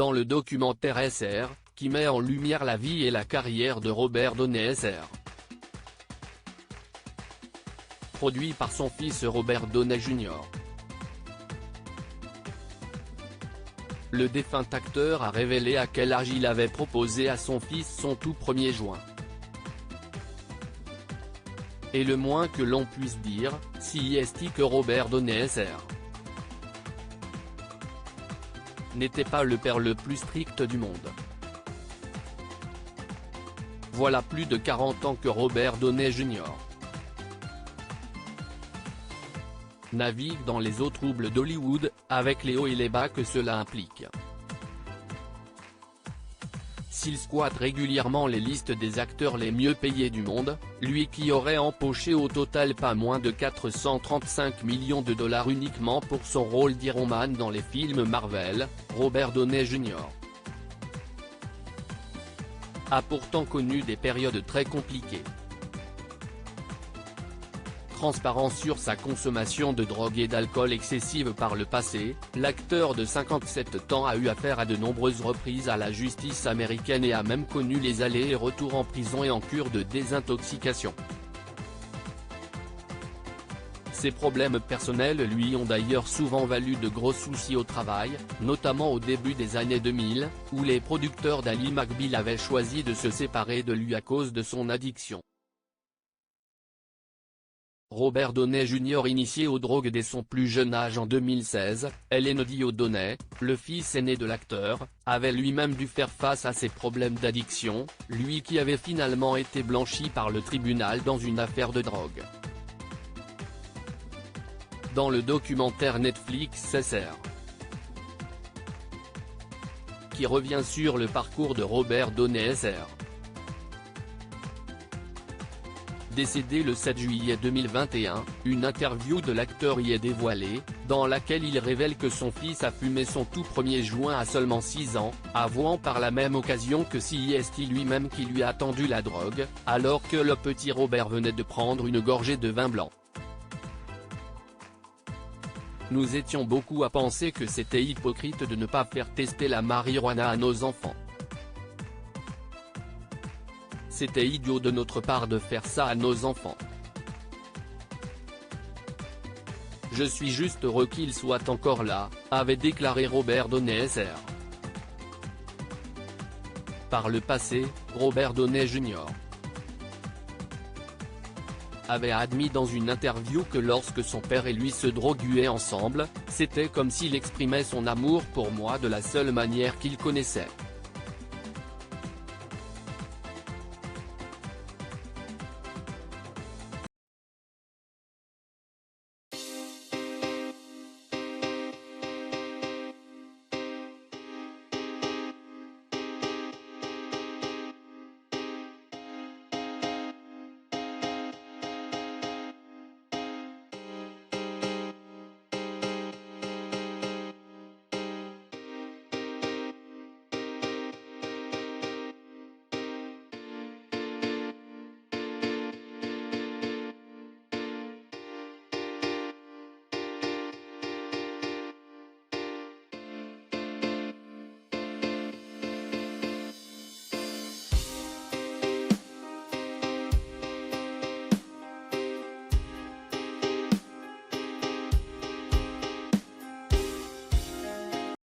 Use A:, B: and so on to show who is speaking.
A: dans le documentaire SR, qui met en lumière la vie et la carrière de Robert Downey Sr. Produit par son fils Robert Downey Jr. Le défunt acteur a révélé à quel âge il avait proposé à son fils son tout premier joint. Et le moins que l'on puisse dire, c'est que Robert Downey Sr. n'était pas le père le plus strict du monde. Voilà plus de 40 ans que Robert Downey Jr. navigue dans les eaux troubles d'Hollywood, avec les hauts et les bas que cela implique. S'il squatte régulièrement les listes des acteurs les mieux payés du monde, lui qui aurait empoché au total pas moins de 435 millions de dollars uniquement pour son rôle d'Iron Man dans les films Marvel, Robert Downey Jr. a pourtant connu des périodes très compliquées. Transparent sur sa consommation de drogue et d'alcool excessive par le passé, l'acteur de 57 ans a eu affaire à de nombreuses reprises à la justice américaine et a même connu les allers et retours en prison et en cure de désintoxication. Ses problèmes personnels lui ont d'ailleurs souvent valu de gros soucis au travail, notamment au début des années 2000, où les producteurs d'Ally McBeal avaient choisi de se séparer de lui à cause de son addiction. Robert Downey Jr. initié aux drogues dès son plus jeune âge en 2016, Elena Downey, le fils aîné de l'acteur, avait lui-même dû faire face à ses problèmes d'addiction, lui qui avait finalement été blanchi par le tribunal dans une affaire de drogue. Dans le documentaire Netflix SR, qui revient sur le parcours de Robert Downey Sr. Décédé le 7 juillet 2021, une interview de l'acteur y est dévoilée, dans laquelle il révèle que son fils a fumé son tout premier joint à seulement 6 ans, avouant par la même occasion que c'est lui-même qui lui a tendu la drogue, alors que le petit Robert venait de prendre une gorgée de vin blanc. Nous étions beaucoup à penser que c'était hypocrite de ne pas faire tester la marijuana à nos enfants. C'était idiot de notre part de faire ça à nos enfants. Je suis juste heureux qu'il soit encore là, avait déclaré Robert Downey Sr. Par le passé, Robert Downey Jr. avait admis dans une interview que lorsque son père et lui se droguaient ensemble, c'était comme s'il exprimait son amour pour moi de la seule manière qu'il connaissait.